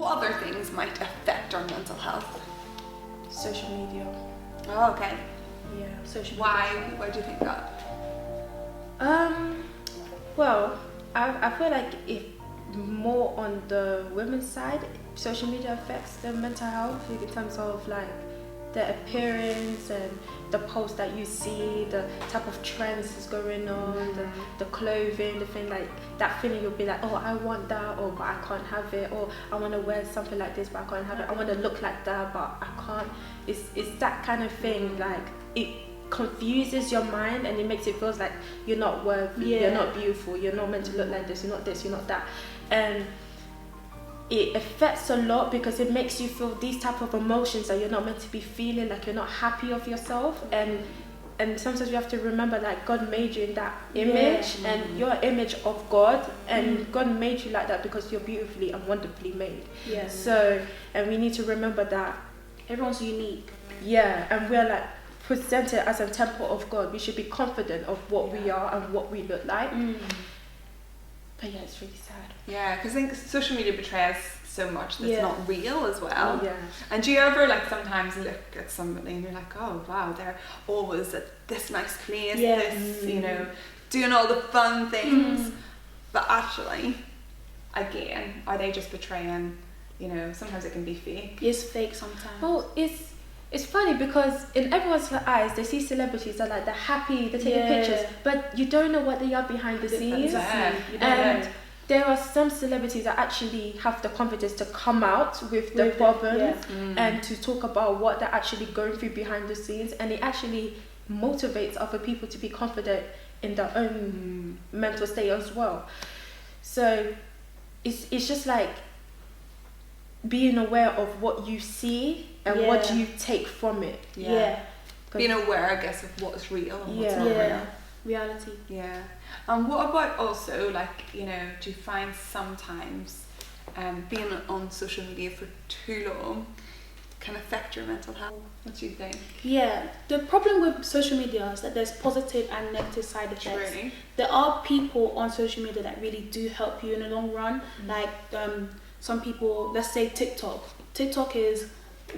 what other things might affect our mental health? Social media. Oh, okay. Yeah, social media. Why do you think that? Well, I feel like if more on the women's side, social media affects their mental health in terms of like the appearance and the posts that you see, the type of trends that's going on, the clothing, the thing like that feeling you'll be like, oh, I want that, or but I can't have it, or I want to wear something like this but I can't have it, I want to look like that but I can't. It's that kind of thing, like it confuses your mind and it makes it feels like you're not worthy, you're not beautiful, you're not meant to look like this, you're not that. And it affects a lot because it makes you feel these type of emotions that you're not meant to be feeling, like you're not happy of yourself. And sometimes you have to remember that God made you in that image, and you're an image of God, and God made you like that because you're beautifully and wonderfully made. So, and we need to remember that everyone's unique. And we're like presented as a temple of God. We should be confident of what we are and what we look like. But yeah, it's really sad. Yeah, because I think social media betrays so much that's not real as well. Yeah. And do you ever like sometimes look at somebody and you're like, oh wow, they're always at this nice place, this, you know, doing all the fun things. But actually, again, are they just betraying, you know, sometimes it can be fake. It's fake sometimes. Well, it's funny because in everyone's eyes, they see celebrities that like they're happy, they're taking pictures, but you don't know what they are behind the scenes. And there are some celebrities that actually have the confidence to come out with the problems and to talk about what they're actually going through behind the scenes, and it actually motivates other people to be confident in their own mental state as well. So it's just like being aware of what you see and what you take from it. Being aware, I guess, of what's real and what's not real. Reality. And what about also, like, you know, do you find sometimes being on social media for too long can affect your mental health? What do you think? Yeah, the problem with social media is that there's positive and negative side effects. True. There are people on social media that really do help you in the long run. Like some people, let's say TikTok. TikTok is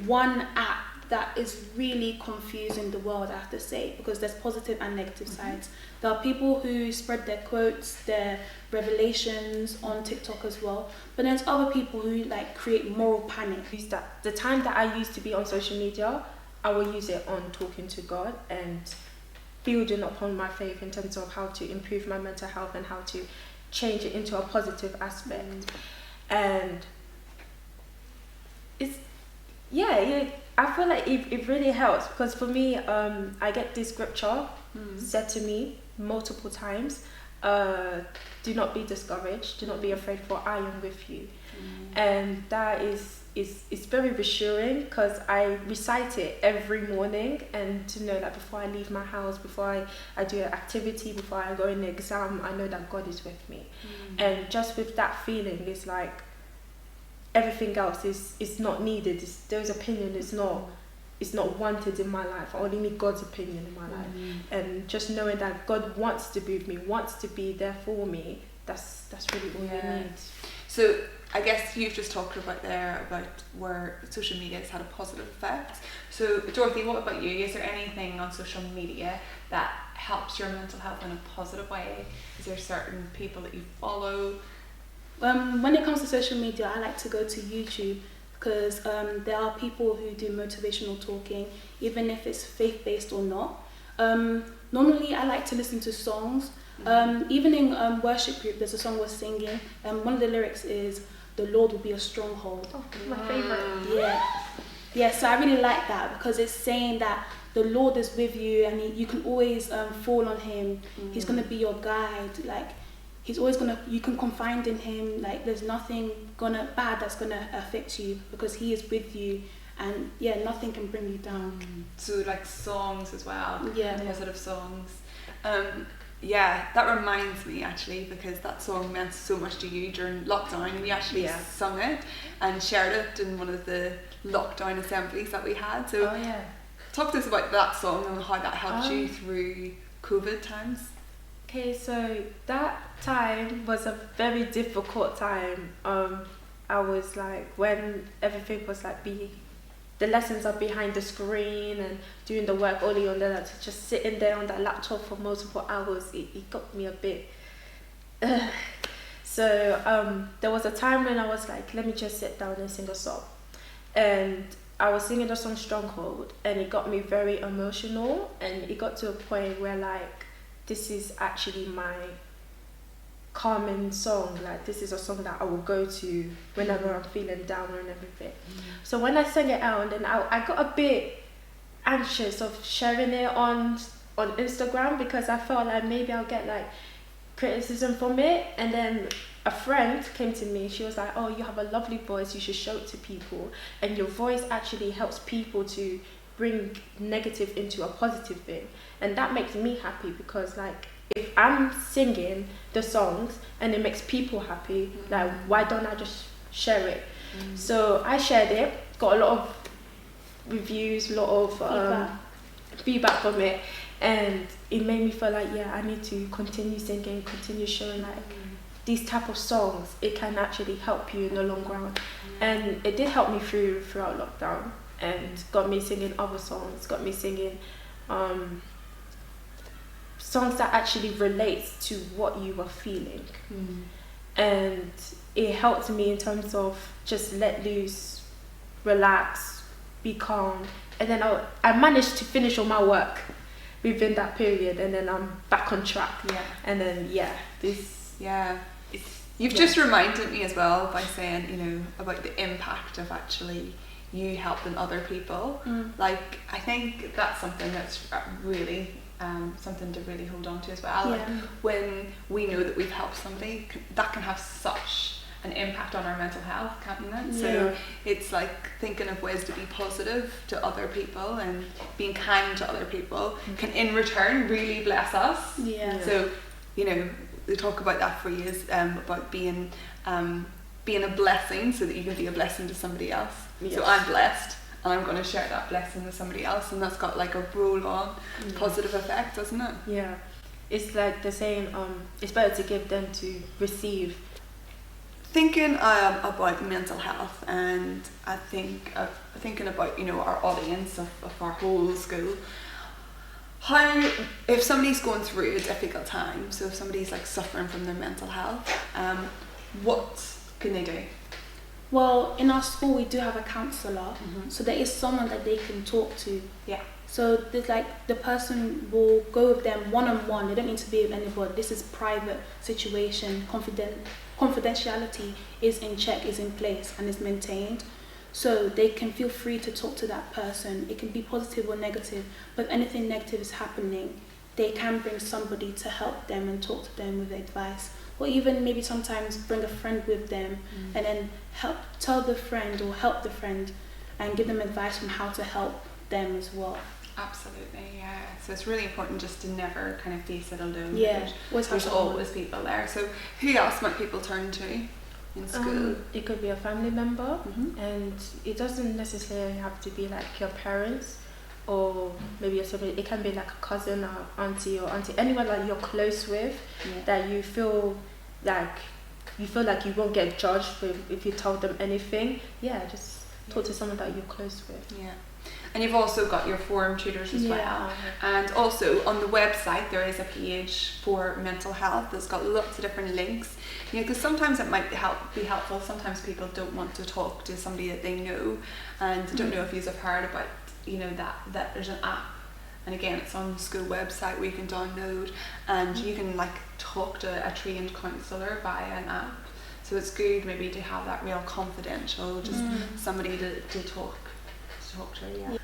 one app that is really confusing the world, I have to say, because there's positive and negative sides. There are people who spread their quotes, their revelations on TikTok as well, but there's other people who like create moral panic. The time that I used to be on social media, I will use it on talking to God and building upon my faith in terms of how to improve my mental health and how to change it into a positive aspect. And it's I feel like it really helps because for me, I get this scripture said to me multiple times, do not be discouraged, do not be afraid, for I am with you. And that is very reassuring because I recite it every morning, and to know that before I leave my house, before I do an activity, before I go in the exam, I know that God is with me. And just with that feeling, it's like everything else is not needed. Those opinion is not wanted in my life. I only need God's opinion in my life. And just knowing that God wants to be with me, wants to be there for me, that's really all you need. So I guess you've just talked about where social media has had a positive effect. So Dorothy, what about you? Is there anything on social media that helps your mental health in a positive way? Is there certain people that you follow? When it comes to social media, I like to go to YouTube because there are people who do motivational talking, even if it's faith-based or not. Normally, I like to listen to songs. Even in worship group, there's a song we're singing, and one of the lyrics is, "The Lord will be a stronghold." Oh, my favourite. Yeah, so I really like that because it's saying that the Lord is with you and you can always fall on Him. He's going to be your guide. Like, He's always you can confide in Him. Like, there's nothing bad that's gonna affect you because He is with you, and nothing can bring you down. So like songs as well, positive songs. That reminds me actually, because that song meant so much to you during lockdown, and you actually sung it and shared it in one of the lockdown assemblies that we had. So talk to us about that song and how that helped you through COVID times. Okay, so that time was a very difficult time. I was like, when everything was like the lessons are behind the screen and doing the work only on that, just sitting there on that laptop for multiple hours, it got me a bit. So there was a time when I was like, let me just sit down and sing a song, and I was singing the song Stronghold, and it got me very emotional, and it got to a point where like, this is actually my calming song, like this is a song that I will go to whenever I'm feeling down and everything. So when I sang it out, and then I got a bit anxious of sharing it on Instagram, because I felt like maybe I'll get like criticism from it. And then a friend came to me, she was like, oh, you have a lovely voice, you should show it to people, and your voice actually helps people to bring negative into a positive thing. And that makes me happy, because like, if I'm singing the songs and it makes people happy, like why don't I just share it? So I shared it, got a lot of reviews, a lot of feedback from it, and it made me feel like, yeah, I need to continue singing, continue showing like these type of songs, it can actually help you in the long run. And it did help me throughout lockdown, and got me singing other songs, got me singing songs that actually relates to what you are feeling. And it helped me in terms of just let loose, relax, be calm. And then I managed to finish all my work within that period, and then I'm back on track. And then you've just reminded me as well by saying, you know, about the impact of actually you helping other people. Like, I think that's something that's really something to really hold on to as well. Like, when we know that we've helped somebody, that can have such an impact on our mental health, can't it? So it's like thinking of ways to be positive to other people and being kind to other people can in return really bless us. So, you know, we talk about that phrase about being a blessing so that you can be a blessing to somebody else. So I'm blessed, and I'm going to share that blessing with somebody else, and that's got like a roll-on positive effect, doesn't it? Yeah, it's like the saying, it's better to give than to receive. Thinking about mental health, and I think thinking about, you know, our audience of our whole school, how, if somebody's going through a difficult time, so if somebody's like suffering from their mental health, what can they do? Well, in our school we do have a counsellor, so there is someone that they can talk to. So there's like, the person will go with them one-on-one. They don't need to be with anybody. This is private situation. Confidentiality is in check, is in place, and is maintained. So they can feel free to talk to that person. It can be positive or negative, but if anything negative is happening, they can bring somebody to help them and talk to them with advice. Or even maybe sometimes bring a friend with them, and then tell the friend or help the friend and give them advice on how to help them as well. Absolutely, yeah. So it's really important just to never kind of face it alone. There's always people there. So who else might people turn to in school? It could be a family member, and it doesn't necessarily have to be like your parents, or maybe somebody. It can be like a cousin or auntie, anyone that you're close with, that you feel like you won't get judged if you tell them anything. Just talk to someone that you're close with. And you've also got your forum tutors as well. And also on the website there is a page for mental health that's got lots of different links. You know, because sometimes it might be helpful. Sometimes people don't want to talk to somebody that they know, and don't know if you've heard about, you know, that there's an app. And again, it's on the school website where you can download, and you can like talk to a trained counsellor via an app. So it's good maybe to have that real confidential, just somebody to talk to.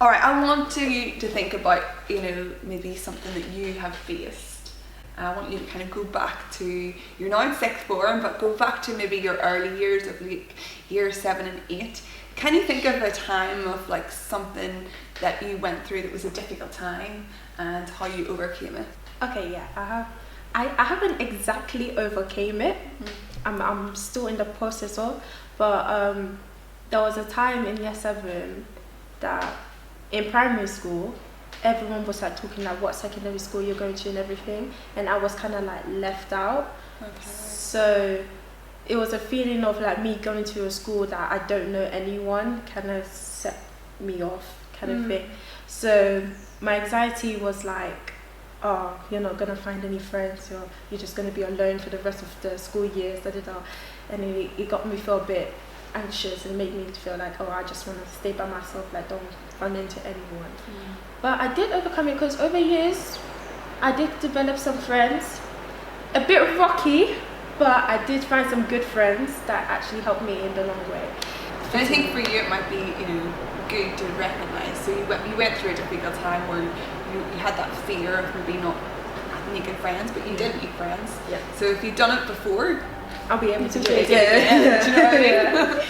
Alright, I want you to think about, you know, maybe something that you have faced. I want you to kind of go back to, you're now in sixth form, but go back to maybe your early years of like year 7 and 8. Can you think of a time of like something that you went through that was a difficult time and how you overcame it? Okay, yeah, I have. I haven't exactly overcame it. I'm still in the process of, but there was a time in year 7 that in primary school, everyone was like talking like what secondary school you're going to and everything, and I was kind of like left out. So it was a feeling of like me going to a school that I don't know anyone, kind of set me off, kind of thing. So my anxiety was like, oh, you're not gonna find any friends, you're just gonna be alone for the rest of the school years, and it got me feel a bit anxious and made me feel like, oh, I just want to stay by myself, like don't run into anyone. But I did overcome it because over years I did develop some friends, a bit rocky, but I did find some good friends that actually helped me in the long way. And I think for you it might be, you know, good to recognise. So you went through a difficult time where you had that fear of maybe not having any good friends, but you did make friends. Yeah. So if you've done it before, I'll be able to do it it again. again. Do you know what I mean?